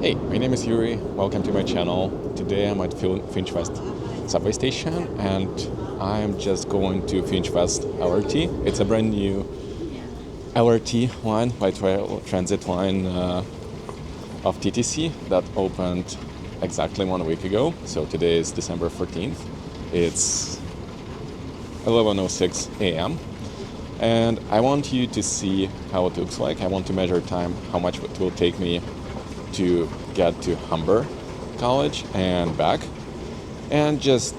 Hey, my name is Yuri. Welcome to my channel. Today I'm at Finch West subway station and I'm just going to Finch West LRT. It's a brand new LRT line, light rail transit line of TTC that opened exactly 1 week ago. So today is December 14th. It's 11:06 a.m. and I want you to see how it looks like. I want to measure time, how much it will take me to get to Humber College and back, and just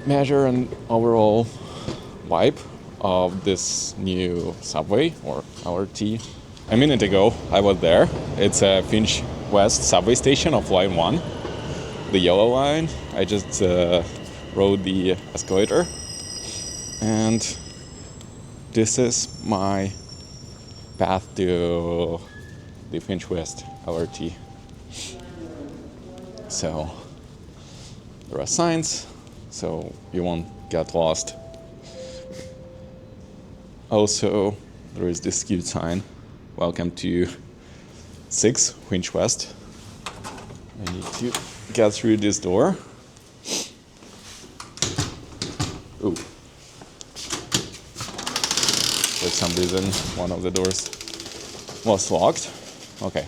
measure an overall vibe of this new subway or LRT. A minute ago I was there. It's a Finch West subway station of line 1, the yellow line. I just rode the escalator and this is my path to the Finch West LRT. So there are signs, so you won't get lost. Also, there is this cute sign, welcome to 6 Finch West. I need to get through this door. Ooh. For some reason, one of the doors was locked. Okay.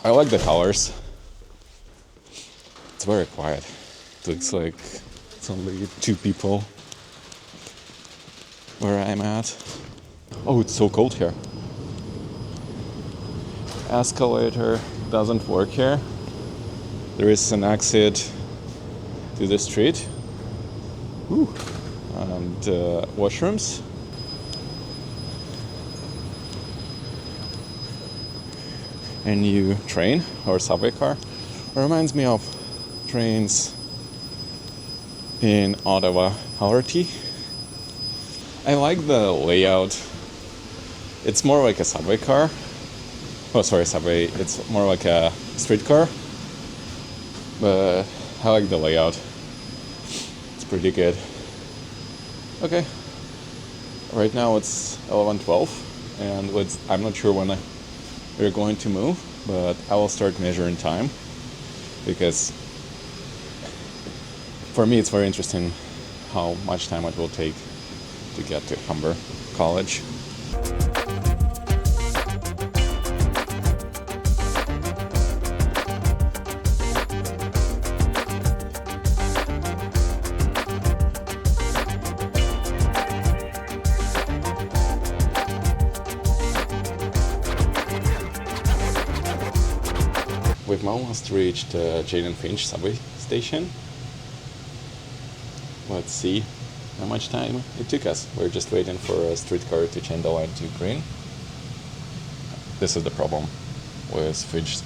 I like the colors. It's very quiet. It looks like it's only 2 people where I'm at. Oh, it's so cold here. Escalator doesn't work here. There is an exit to the street. Ooh. And washrooms. A new train or subway car. It reminds me of trains in Ottawa LRT. I like the layout. It's more like a subway car. Oh, sorry, subway. It's more like a streetcar. But I like the layout. It's pretty good. Okay. Right now it's 11:12, and I'm not sure when we're going to move, but I will start measuring time because for me it's very interesting how much time it will take to get to Humber College. We've almost reached Jane and Finch subway station. Let's see how much time it took us. We're just waiting for a streetcar to change the line to green. This is the problem with Finch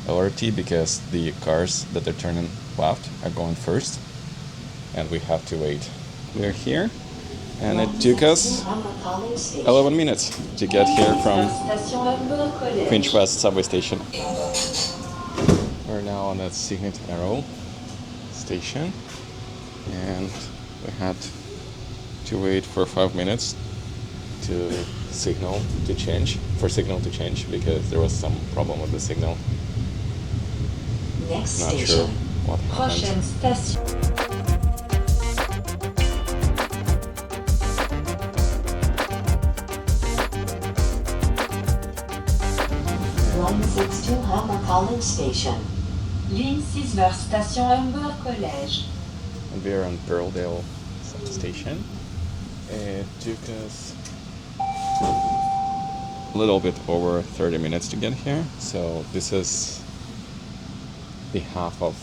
LRT because the cars that are turning left are going first and we have to wait. We're here and it took us 11 minutes to get here from Finch West subway station. We're now on the Signet Arrow station and we had to wait for 5 minutes for signal to change because there was some problem with the signal. Next Not station. sure what Prochaine happened. station. Line 6 to Humber College Station. Ligne 6 vers station Humber College. And we are on Pearldale station. It took us a little bit over 30 minutes to get here. So this is the half of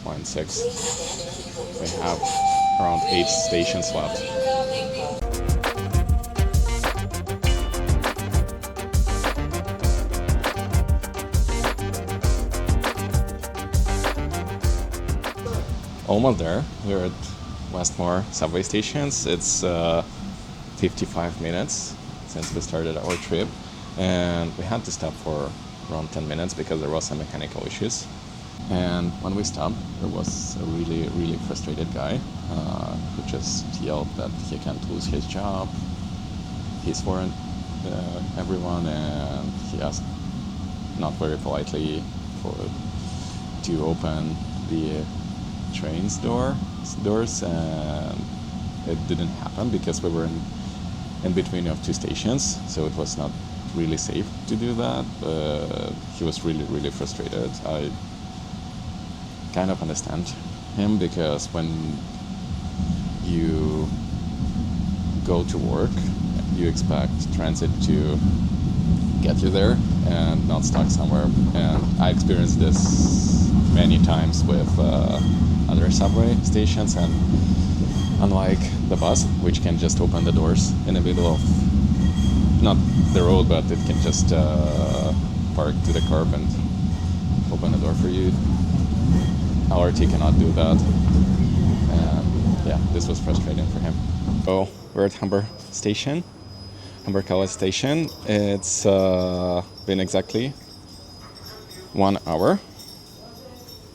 line 6. We have around 8 stations left. Almost there. We're at Westmore subway stations. It's 55 minutes since we started our trip, and we had to stop for around 10 minutes because there was some mechanical issues. And when we stopped, there was a really frustrated guy who just yelled that he can't lose his job. He's foreign everyone, and he asked not very politely to open the train's doors, and it didn't happen because we were in between of two stations, so it was not really safe to do that. But he was really frustrated. I kind of understand him, because when you go to work, you expect transit to get you there and not stuck somewhere. And I experienced this many times with other subway stations, and unlike the bus, which can just open the doors in the middle of not the road, but it can just park to the curb and open the door for you, LRT cannot do that. And yeah, this was frustrating for him. So we're at Humber College Station. It's been exactly 1 hour.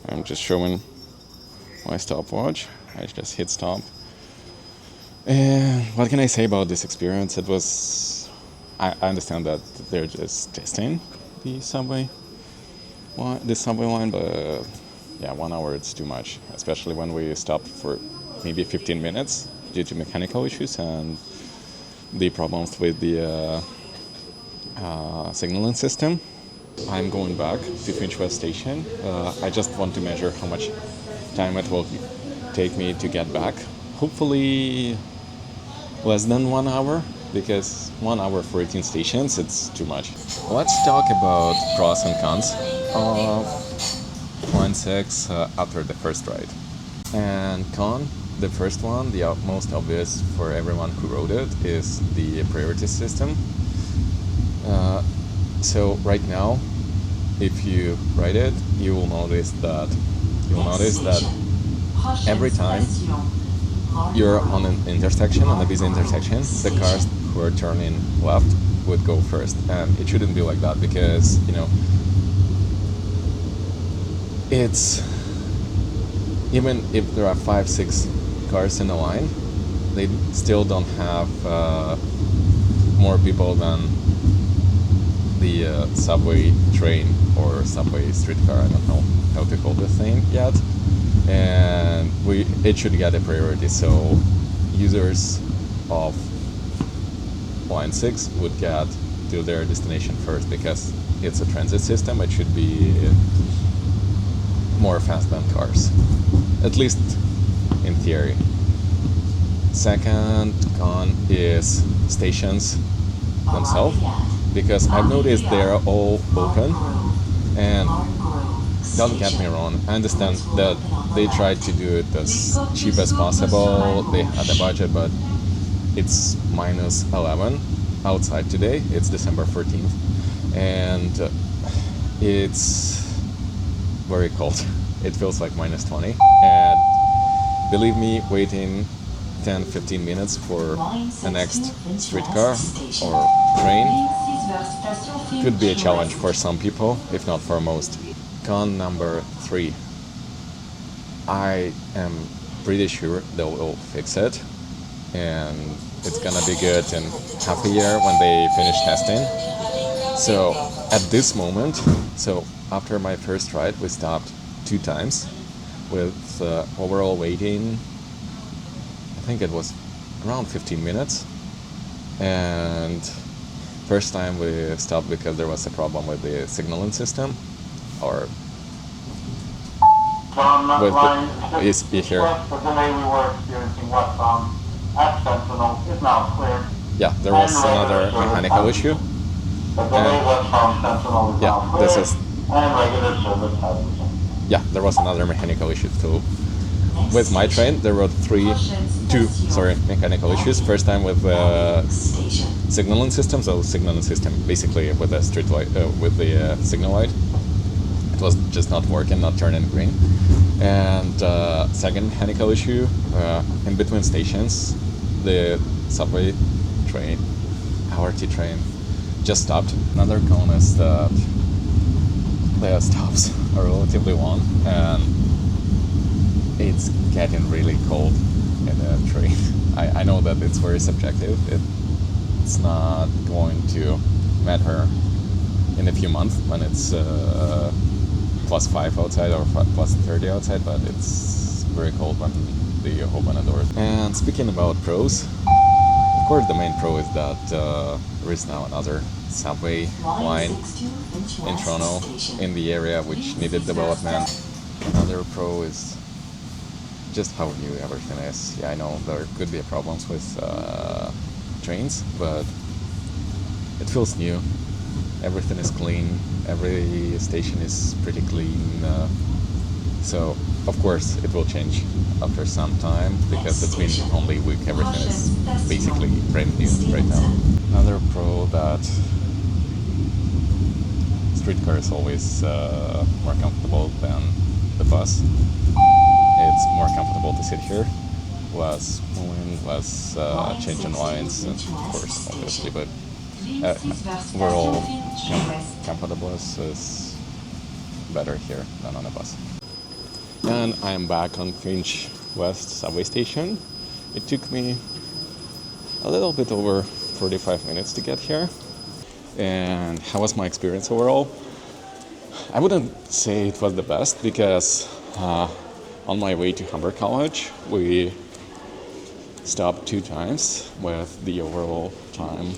I'm just showing my stopwatch. I just hit stop. And what can I say about this experience? It was, I understand that they're just testing the subway line, but yeah, 1 hour it's too much, especially when we stopped for maybe 15 minutes due to mechanical issues and the problems with the signaling system. I'm going back to Finch West Station. I just want to measure how much time it will take me to get back. Hopefully less than 1 hour, because 1 hour for 18 stations, it's too much. Let's talk about pros and cons of Line 6 after the first ride. And con, the first one, the most obvious for everyone who rode it, is the priority system. So right now, if you ride it, you will notice that every time you're on an intersection, on a busy intersection, the cars who are turning left would go first. And it shouldn't be like that, because, it's, even if there are 5-6 cars in a line, they still don't have more people than the subway train or subway streetcar. I don't know how to call the thing yet. And it should get a priority, so users of Line 6 would get to their destination first, because it's a transit system. It should be more fast than cars, at least in theory. Second con is stations themselves, because I've noticed they're all open, and don't get me wrong, I understand that they tried to do it as cheap as possible, they had a budget, but it's -11 outside today. It's December 14th, and it's very cold. It feels like -20, and believe me, waiting 10-15 minutes for the next streetcar or train could be a challenge for some people, if not for most. Con number 3. I am pretty sure they will fix it, and it's gonna be good in half a year when they finish testing. So at this moment, after my first ride, we stopped 2 times with overall waiting, I think it was around 15 minutes. And first time we stopped because there was a problem with the signaling system, or with the here. The delay we were experiencing westbound at Sentinel is now clear. Yeah, there was another mechanical issue. The delay westbound Sentinel is now clear, this is, and regular service has resumed. Yeah, there was another mechanical issue too. With my train, there were two mechanical issues. First time with signaling system. So signaling system, basically with the street light, with the signal light, it was just not working, not turning green. And second mechanical issue, in between stations, the subway train, LRT train, just stopped. Another con is that the stops are relatively long, and it's getting really cold in the train. I know that it's very subjective. it's not going to matter in a few months when it's +5 outside or +30 outside, but it's very cold when they open the doors. And speaking about pros, of course the main pro is that there is now another subway line in Toronto in the area which needed development. Another pro is just how new everything is. Yeah, I know there could be problems with trains, but it feels new. Everything is clean. Every station is pretty clean. So, of course, it will change after some time because it's been only a week. Everything is basically brand new right now. Another pro that streetcar is always more comfortable than the bus. It's more comfortable to sit here, less moving, less changing lines, and of course, obviously, but overall, comfortableness is better here than on a bus. And I'm back on Finch West subway station. It took me a little bit over 45 minutes to get here. And how was my experience overall? I wouldn't say it was the best because on my way to Humber College, we stopped 2 times with the overall time.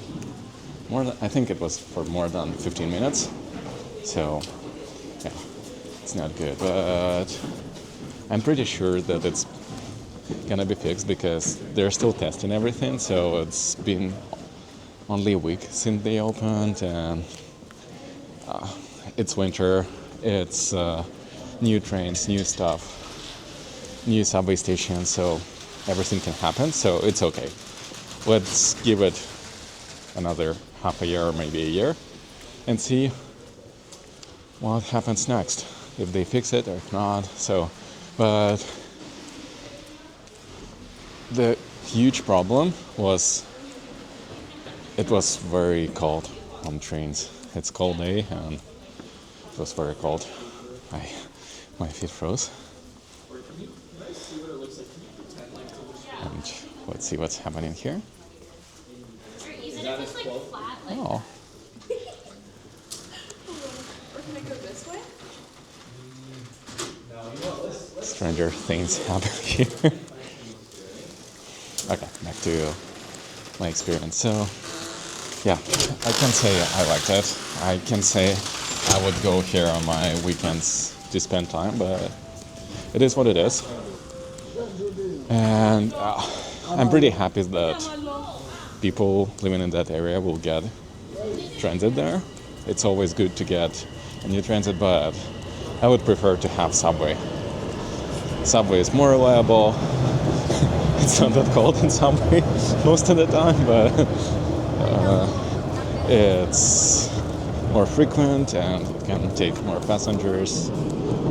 I think it was for more than 15 minutes. So, yeah, it's not good. But I'm pretty sure that it's gonna be fixed because they're still testing everything. So it's been only a week since they opened, and it's winter. It's new trains, new stuff, new subway stations, so everything can happen, so it's okay. Let's give it another half a year or maybe a year and see what happens next, if they fix it or if not. So, but the huge problem was it was very cold on trains. It's cold day and it was very cold. My feet froze. And let's see what's happening here. Oh. Stranger things happen here. Okay, back to my experience. So, yeah, I can say I liked it. I can say I would go here on my weekends to spend time, but it is what it is. And I'm pretty happy that people living in that area will get transit there. It's always good to get a new transit, but I would prefer to have subway. Subway is more reliable. It's not that cold in subway most of the time, but it's more frequent and it can take more passengers.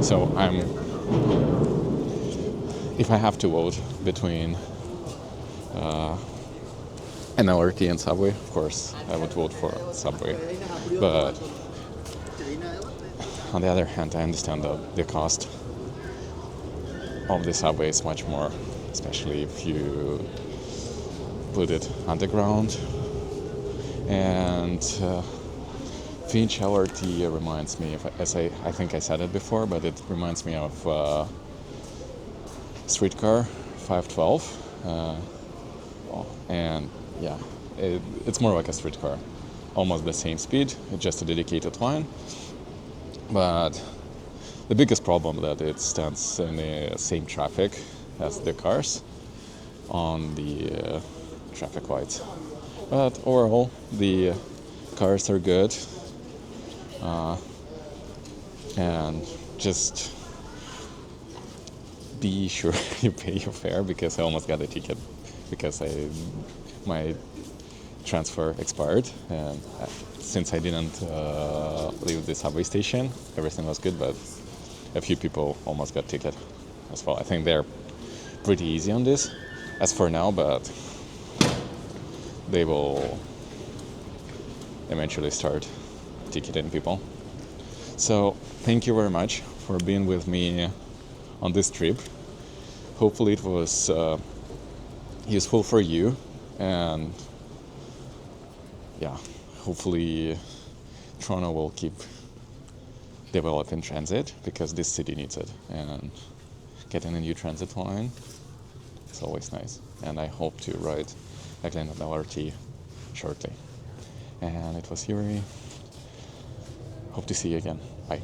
So if I have to vote between an LRT and subway, of course, I would vote for subway. But on the other hand, I understand that the cost of the subway is much more, especially if you put it underground. And Finch LRT reminds me of, I think I said it before, but it reminds me of streetcar 512. And yeah, it's more like a streetcar, almost the same speed, it's just a dedicated line. But the biggest problem that it stands in the same traffic as the cars on the traffic lights. But overall, the cars are good, and just be sure you pay your fare, because I almost got a ticket because my transfer expired, and since I didn't leave the subway station, everything was good, but a few people almost got ticket as well. I think they're pretty easy on this as for now, but they will eventually start ticketing people. So thank you very much for being with me on this trip. Hopefully it was useful for you, and yeah, hopefully Toronto will keep developing transit because this city needs it, and getting a new transit line is always nice. And I hope to ride again on LRT shortly. And it was Yuri. Hope to see you again. Bye.